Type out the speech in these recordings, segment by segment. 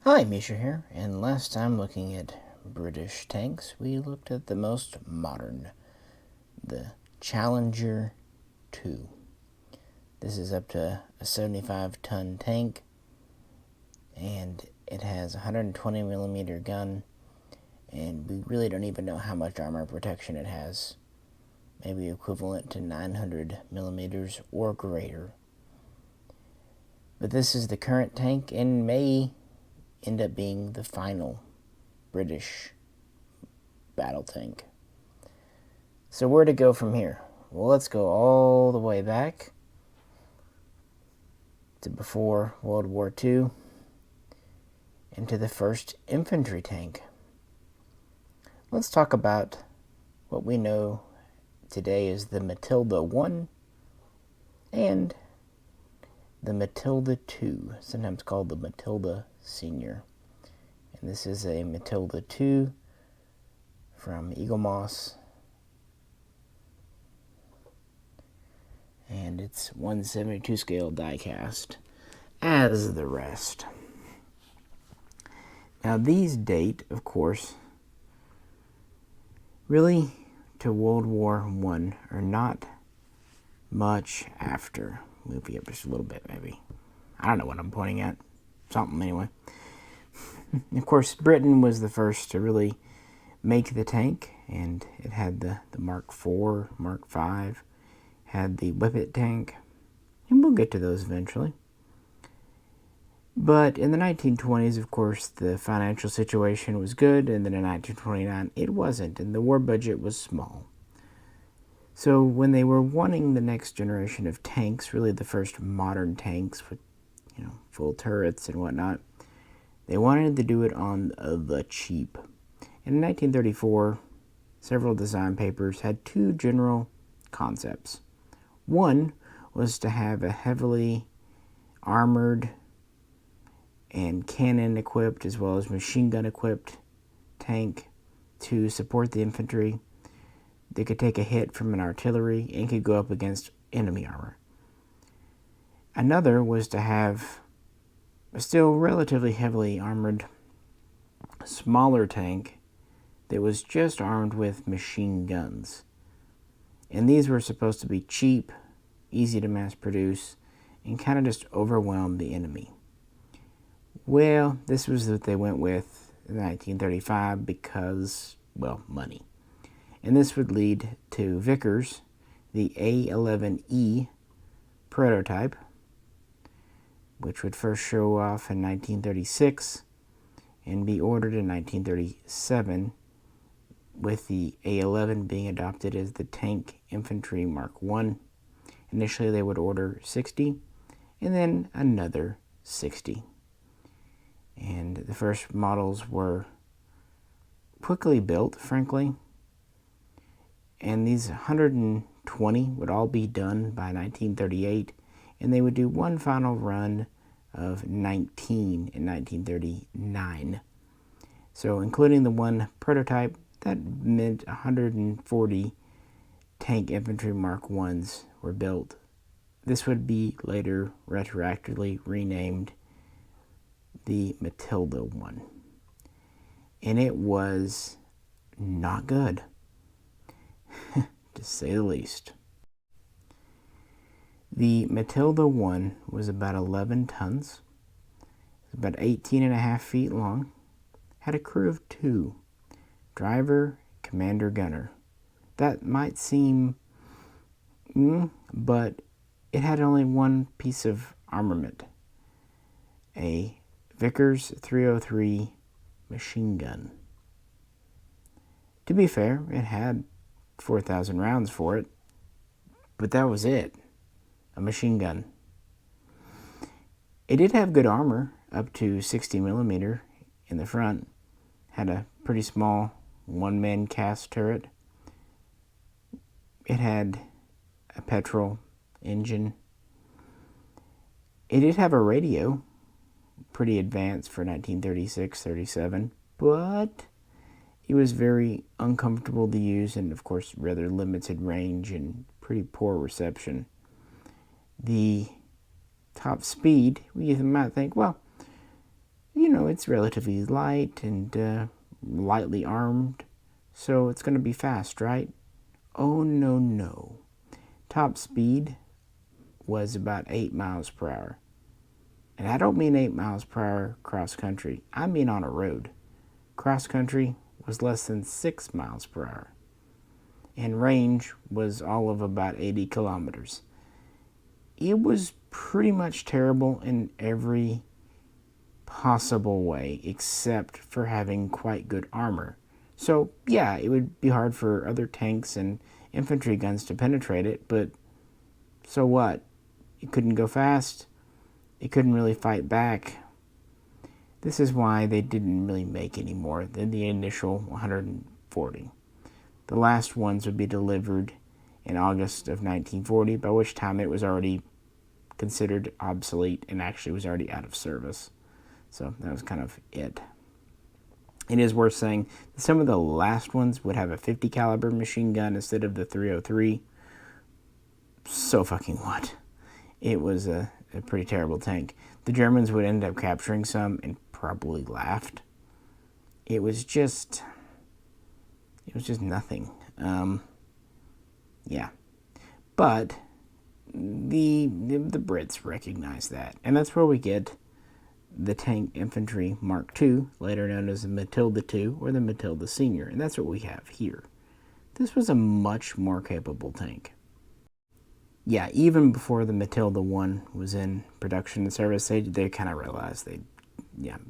Hi, Misha here, and last time looking at British tanks, we looked at the most modern, the Challenger 2. This is up to a 75-ton tank, and it has a 120mm gun, and we really don't even know how much armor protection it has. Maybe equivalent to 900mm or greater. But this is the current tank and may end up being the final British battle tank. So where to go from here? Well, let's go all the way back to before World War II and to the first infantry tank. Let's talk about what we know today as the Matilda I and the Matilda II, sometimes called the Matilda Senior. And this is a Matilda II from Eagle Moss, and it's 1/72 scale die cast, as the rest. Now these date, of course, really to World War I, or not much after. Move you up just a little bit, maybe. I don't know what I'm pointing at. Something, anyway. Of course, Britain was the first to really make the tank, and it had the Mark IV, Mark V, had the Whippet tank, and we'll get to those eventually. But in the 1920s, of course, the financial situation was good, and then in 1929, it wasn't, and the war budget was small. So when they were wanting the next generation of tanks, really the first modern tanks with, full turrets and whatnot, they wanted to do it on the cheap. In 1934, several design papers had two general concepts. One was to have a heavily armored and cannon equipped as well as machine gun equipped tank to support the infantry. They could take a hit from an artillery and could go up against enemy armor. Another was to have a still relatively heavily armored smaller tank that was just armed with machine guns. And these were supposed to be cheap, easy to mass produce, and kind of just overwhelm the enemy. Well, this was what they went with in 1935 because, well, money. And this would lead to Vickers, the A11E prototype, which would first show off in 1936 and be ordered in 1937, with the A11 being adopted as the Tank Infantry Mark I. Initially, they would order 60, and then another 60. And the first models were quickly built, frankly. And these 120 would all be done by 1938, and they would do one final run of 19 in 1939. So including the one prototype, that meant 140 Tank Infantry Mark Is were built. This would be later retroactively renamed the Matilda I. And it was not good, to say the least. The Matilda I was about 11 tons, about 18.5 feet long, had a crew of 2, driver, commander, gunner. That might seem, but it had only one piece of armament, a Vickers 303 machine gun. To be fair, it had 4,000 rounds for it, but that was it, a machine gun. It did have good armor, up to 60mm in the front, had a pretty small one-man cast turret. It had a petrol engine. It did have a radio, pretty advanced for 1936-37, but it was very uncomfortable to use and, of course, rather limited range and pretty poor reception. The top speed, you might think, well, it's relatively light and lightly armed, so it's going to be fast, right? Oh, no, no. Top speed was about 8 miles per hour. And I don't mean 8 miles per hour cross country. I mean on a road. Cross country was less than 6 miles per hour. And range was all of about 80 kilometers. It was pretty much terrible in every possible way, except for having quite good armor. So, yeah, it would be hard for other tanks and infantry guns to penetrate it, but so what? It couldn't go fast. It couldn't really fight back. This is why they didn't really make any more than the initial 140. The last ones would be delivered in August of 1940, by which time it was already considered obsolete and actually was already out of service. So that was kind of it. It is worth saying that some of the last ones would have a 50 caliber machine gun instead of the 303. So fucking what? It was a pretty terrible tank. The Germans would end up capturing some and probably laughed. It was just nothing. Yeah. But the Brits recognized that. And that's where we get the Tank Infantry Mark II, later known as the Matilda II or the Matilda Senior. And that's what we have here. This was a much more capable tank. Yeah, even before the Matilda I was in production and service, they kind of realized they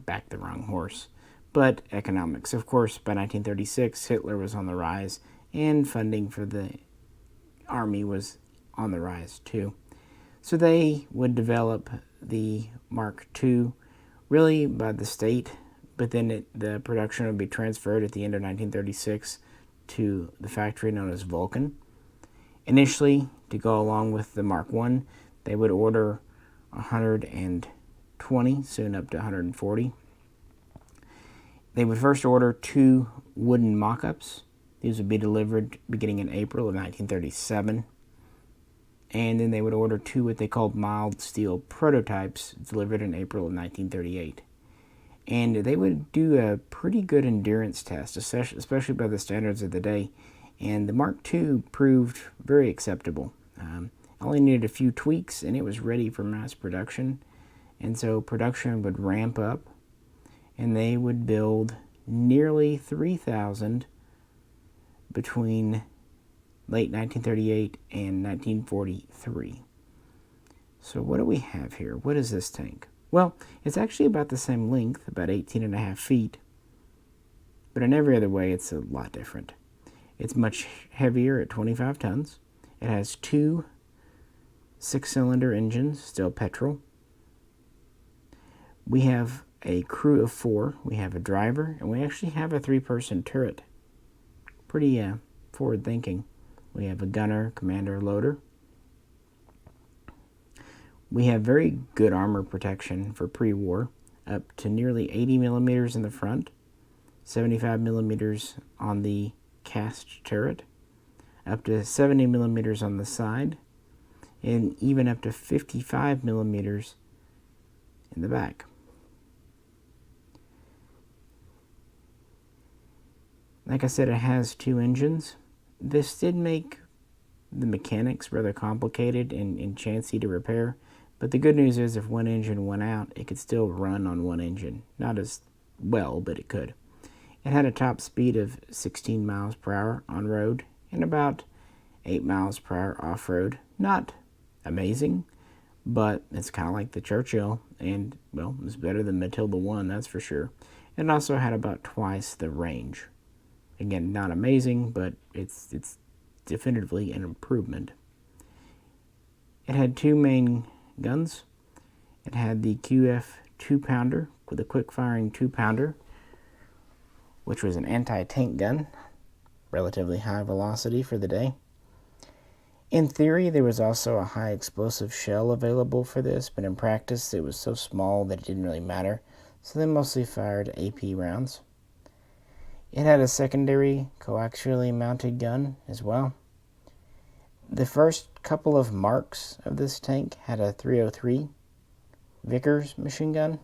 backed the wrong horse. But economics, of course, by 1936, Hitler was on the rise, and funding for the army was on the rise too. So they would develop the Mark II really by the state, but then the production would be transferred at the end of 1936 to the factory known as Vulcan. Initially, to go along with the Mark I, they would order 120, soon up to 140. They would first order 2 wooden mock-ups. These would be delivered beginning in April of 1937. And then they would order 2 what they called mild steel prototypes, delivered in April of 1938. And they would do a pretty good endurance test, especially by the standards of the day. And the Mark II proved very acceptable. Only needed a few tweaks, and it was ready for mass production. And so production would ramp up, and they would build nearly 3,000 between late 1938 and 1943. So what do we have here? What is this tank? Well, it's actually about the same length, about 18.5 feet, but in every other way, it's a lot different. It's much heavier at 25 tons. It has 2 6-cylinder engines, still petrol. We have a crew of 4. We have a driver, and we actually have a 3-person turret. Pretty forward-thinking. We have a gunner, commander, loader. We have very good armor protection for pre-war, up to nearly 80 millimeters in the front, 75 millimeters on the cast turret, up to 70 millimeters on the side, and even up to 55 millimeters in the back. Like I said, it has 2 engines. This did make the mechanics rather complicated and chancy to repair, but the good news is if one engine went out, it could still run on one engine. Not as well, but it could. It had a top speed of 16 miles per hour on road and about 8 miles per hour off-road. Not amazing, but it's kind of like the Churchill, and, well, it's better than Matilda I, that's for sure. It also had about twice the range. Again, not amazing, but it's definitively an improvement. It had 2 main guns. It had the QF 2-pounder with a quick-firing 2-pounder, which was an anti-tank gun, relatively high velocity for the day. In theory, there was also a high-explosive shell available for this, but in practice, it was so small that it didn't really matter, so they mostly fired AP rounds. It had a secondary coaxially mounted gun as well. The first couple of marks of this tank had a 303 Vickers machine gun,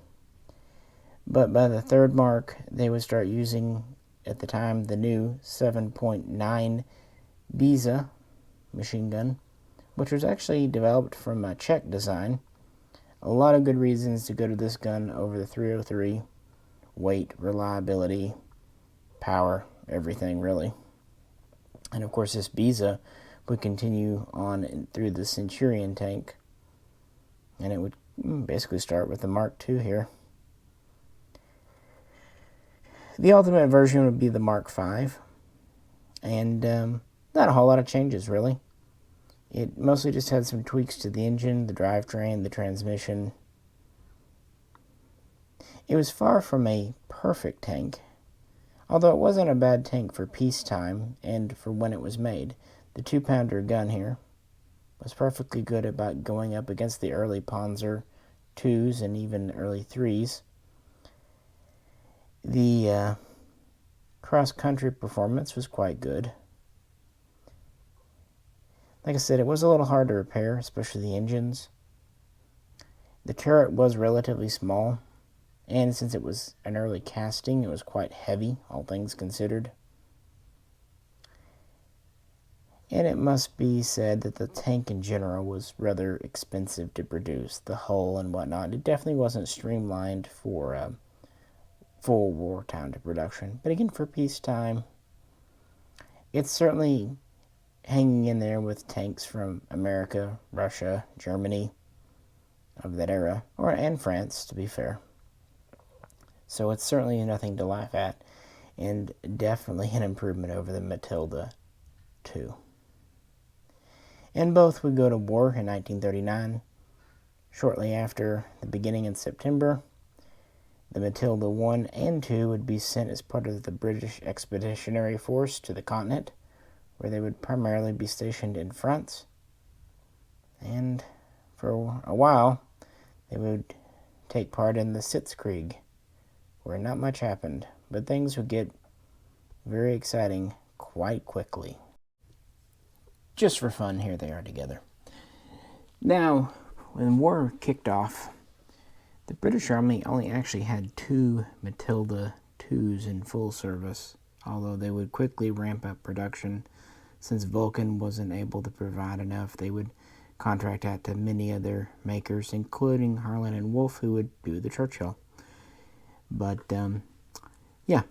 But by the third mark, they would start using, at the time, the new 7.9 Biza machine gun, which was actually developed from a Czech design. A lot of good reasons to go to this gun over the 303. Weight, reliability, power, everything really. And of course this Biza would continue on through the Centurion tank, and it would basically start with the Mark II here. The ultimate version would be the Mark V, and not a whole lot of changes really. It mostly just had some tweaks to the engine, the drivetrain, the transmission. It was far from a perfect tank, although it wasn't a bad tank for peacetime and for when it was made. The 2-pounder gun here was perfectly good about going up against the early Panzer IIs and even early 3s. The cross-country performance was quite good. Like I said, it was a little hard to repair, especially the engines. The turret was relatively small, and since it was an early casting, it was quite heavy, all things considered. And it must be said that the tank in general was rather expensive to produce, the hull and whatnot. It definitely wasn't streamlined for full wartime production. But again, for peacetime, it's certainly hanging in there with tanks from America, Russia, Germany of that era, and France, to be fair. So it's certainly nothing to laugh at, and definitely an improvement over the Matilda II. And both would go to war in 1939. Shortly after the beginning in September, the Matilda I and II would be sent as part of the British Expeditionary Force to the continent, where they would primarily be stationed in France. And for a while, they would take part in the Sitzkrieg, where not much happened, but things would get very exciting quite quickly. Just for fun, here they are together. Now, when war kicked off, the British Army only actually had 2 Matilda IIs in full service, although they would quickly ramp up production. Since Vulcan wasn't able to provide enough, they would contract out to many other makers, including Harlan and Wolff, who would do the Churchill. But, yeah,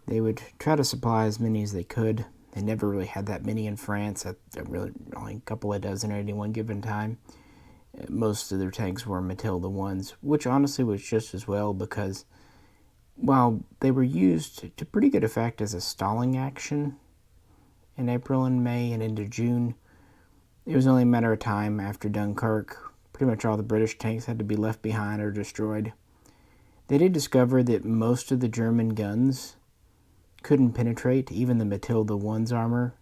they would try to supply as many as they could. They never really had that many in France, really only a couple of dozen at any one given time. Most of their tanks were Matilda I's, which honestly was just as well, because while they were used to pretty good effect as a stalling action in April and May and into June, it was only a matter of time after Dunkirk. Pretty much all the British tanks had to be left behind or destroyed. They did discover that most of the German guns couldn't penetrate even the Matilda I's armor,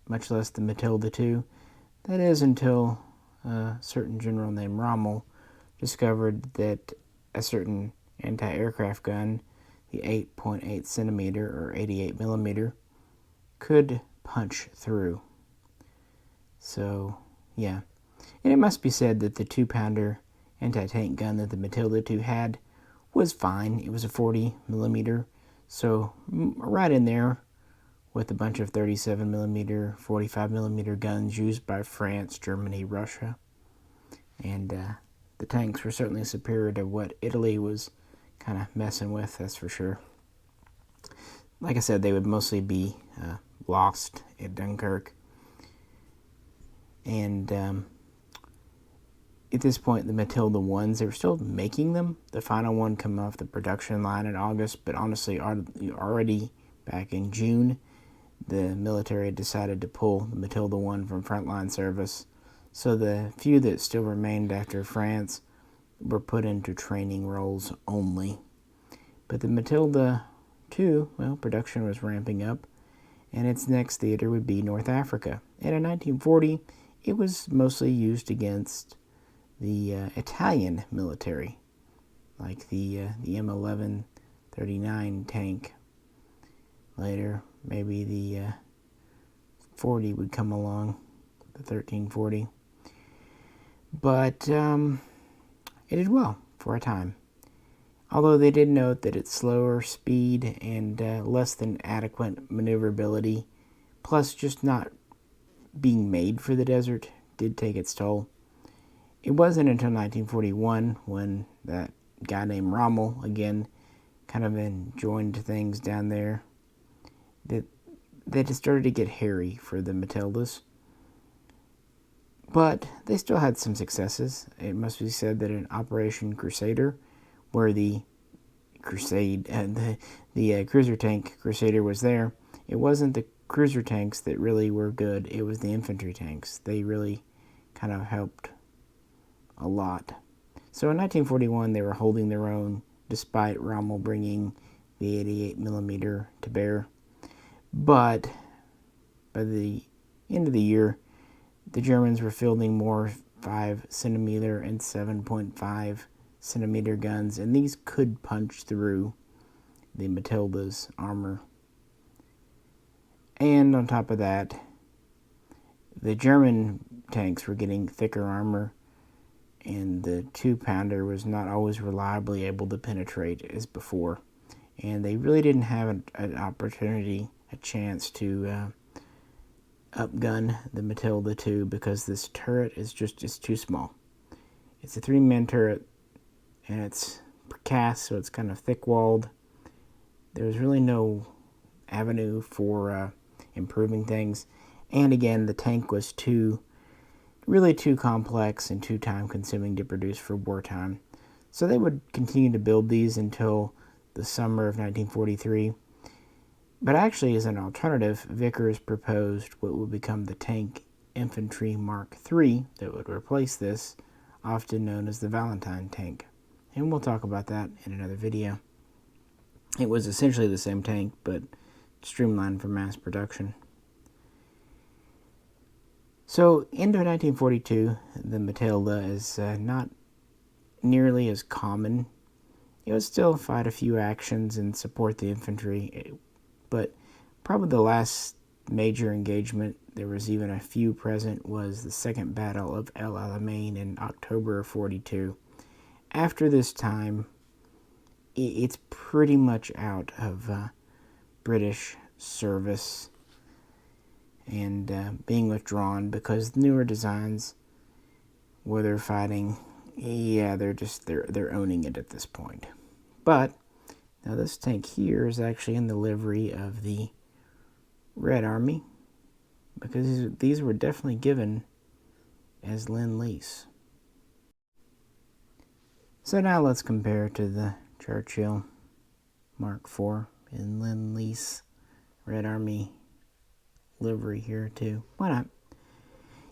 much less the Matilda II. That is until a certain general named Rommel discovered that a certain anti-aircraft gun, the 8.8 centimeter or 88 millimeter, could punch through. So, yeah. And it must be said that the 2-pounder anti-tank gun that the Matilda II had was fine. It was a 40 millimeter, so right in there with a bunch of 37 millimeter, 45 millimeter guns used by France, Germany, Russia. And the tanks were certainly superior to what Italy was kind of messing with, that's for sure. Like I said, they would mostly be lost at Dunkirk. And at this point, the Matilda I's, they were still making them. The final one came off the production line in August, but honestly, already back in June, the military decided to pull the Matilda I from frontline service. So the few that still remained after France were put into training roles only. But the Matilda II, well, production was ramping up, and its next theater would be North Africa. And in 1940, it was mostly used against the Italian military, like the M1139 tank. Later, maybe the 40 would come along, the 1340. But it did well for a time. although they did note that its slower speed and less than adequate maneuverability, plus just not being made for the desert, did take its toll. It wasn't until 1941 when that guy named Rommel, again, kind of joined things down there, that it started to get hairy for the Matildas. But they still had some successes. It must be said that in Operation Crusader, where the cruiser tank Crusader was there, it wasn't the cruiser tanks that really were good. It was the infantry tanks. They really kind of helped a lot. So in 1941, they were holding their own, despite Rommel bringing the 88mm to bear. But by the end of the year, the Germans were fielding more 5cm and 7.5cm guns, and these could punch through the Matilda's armor. And on top of that, the German tanks were getting thicker armor, and the 2-pounder was not always reliably able to penetrate as before. And they really didn't have an opportunity, a chance to upgun the Matilda II, because this turret is just too small. It's a 3-man turret, and it's cast, so it's kind of thick-walled. There's really no avenue for improving things. And again, the tank was really too complex and too time-consuming to produce for wartime. So they would continue to build these until the summer of 1943. But actually, as an alternative, Vickers proposed what would become the Tank Infantry Mark III that would replace this, often known as the Valentine tank. And we'll talk about that in another video. It was essentially the same tank, but streamlined for mass production. So, into 1942, the Matilda is not nearly as common. It would still fight a few actions and support the infantry, but probably the last major engagement, there was even a few present, was the Second Battle of El Alamein in October of 42. After this time, it's pretty much out of British service and being withdrawn, because newer designs where they're fighting, they're owning it at this point. But now this tank here is actually in the livery of the Red Army, because these were definitely given as Lend-Lease. So now let's compare to the Churchill Mark IV in Lend-Lease Red Army livery here too. Why not?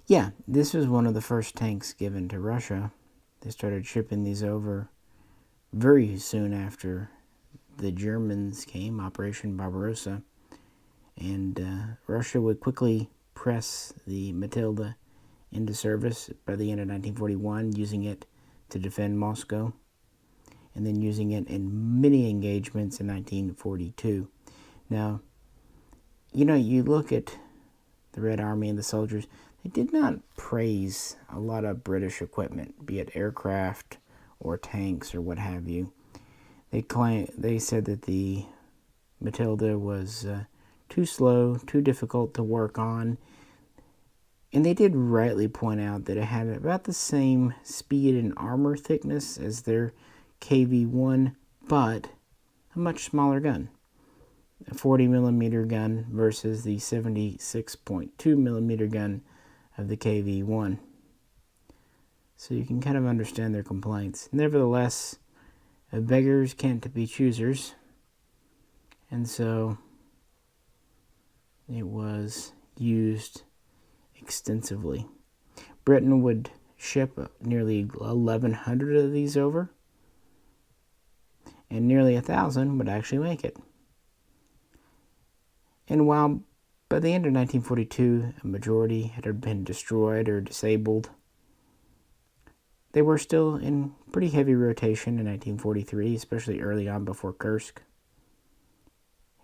Yeah, this was one of the first tanks given to Russia. They started shipping these over very soon after the Germans came, Operation Barbarossa, and Russia would quickly press the Matilda into service by the end of 1941, using it to defend Moscow, and then using it in many engagements in 1942. Now, you look at the Red Army and the soldiers, they did not praise a lot of British equipment, be it aircraft or tanks or what have you. They said that the Matilda was too slow, too difficult to work on, and they did rightly point out that it had about the same speed and armor thickness as their KV-1, but a much smaller gun. A 40mm gun versus the 76.2mm gun of the KV-1. So you can kind of understand their complaints. Nevertheless, beggars can't be choosers, and so it was used extensively. Britain would ship nearly 1,100 of these over, and nearly 1,000 would actually make it. And while by the end of 1942 a majority had been destroyed or disabled, they were still in pretty heavy rotation in 1943, especially early on before Kursk.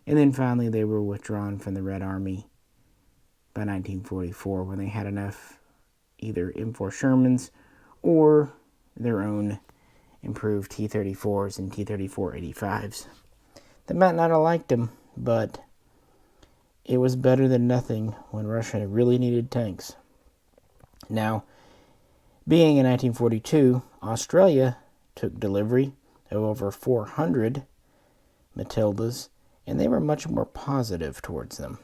And then finally they were withdrawn from the Red Army by 1944, when they had enough either M4 Shermans or their own improved T-34s and T-34-85s. They might not have liked them, but it was better than nothing when Russia really needed tanks. Now, being in 1942, Australia took delivery of over 400 Matildas, and they were much more positive towards them.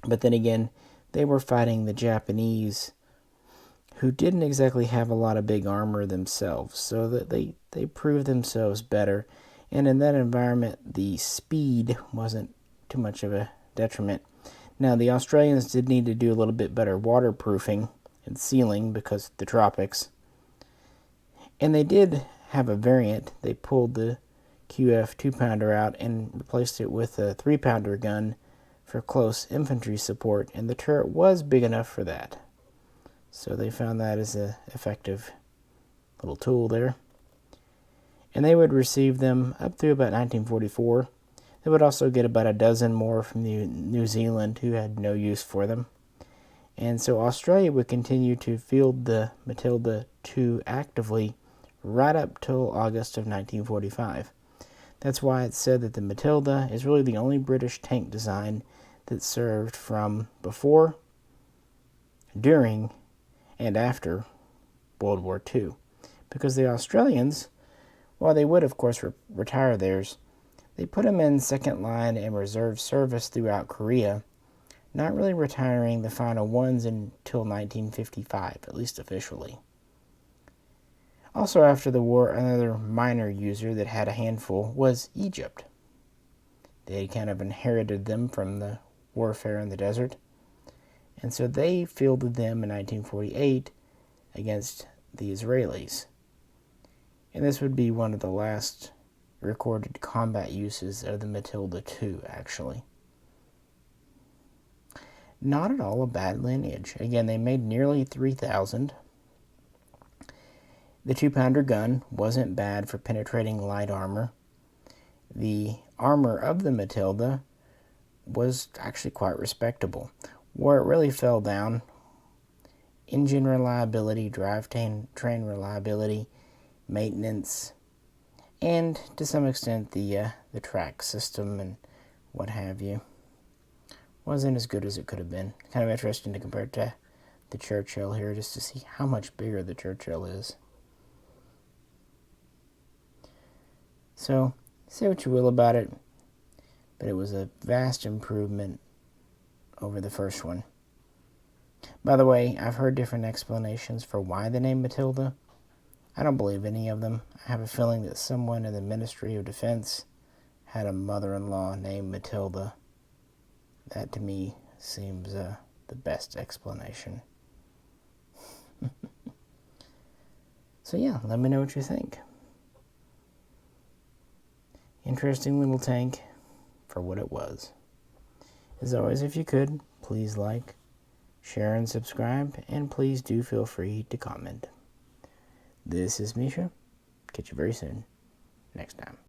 But then again, they were fighting the Japanese, who didn't exactly have a lot of big armor themselves, so that they proved themselves better. And in that environment, the speed wasn't too much of a detriment. Now, the Australians did need to do a little bit better waterproofing and sealing because of the tropics. And they did have a variant. They pulled the QF 2-pounder out and replaced it with a 3-pounder gun for close infantry support, and the turret was big enough for that. So they found that as an effective little tool there. And they would receive them up through about 1944. They would also get about a dozen more from New Zealand, who had no use for them. And so Australia would continue to field the Matilda II actively right up till August of 1945. That's why it's said that the Matilda is really the only British tank design that served from before, during, and after World War II. Because the Australians, while they would of course retire theirs, they put them in second line and reserve service throughout Korea, not really retiring the final ones until 1955, at least officially. Also after the war, another minor user that had a handful was Egypt. They kind of inherited them from the warfare in the desert, and so they fielded them in 1948 against the Israelis. And this would be one of the last recorded combat uses of the Matilda II, actually. Not at all a bad lineage. Again, they made nearly 3,000. The 2-pounder gun wasn't bad for penetrating light armor. The armor of the Matilda was actually quite respectable. Where it really fell down, engine reliability, drivetrain reliability, maintenance, and to some extent the track system and what have you, wasn't as good as it could have been. Kind of interesting to compare it to the Churchill here, just to see how much bigger the Churchill is. So, say what you will about it, but it was a vast improvement over the first one. By the way, I've heard different explanations for why the name Matilda. I don't believe any of them. I have a feeling that someone in the Ministry of Defense had a mother-in-law named Matilda. That to me seems the best explanation. So yeah, let me know what you think. Interesting little tank for what it was. As always, if you could, please like, share, and subscribe, and please do feel free to comment. This is Misha. Catch you very soon. Next time.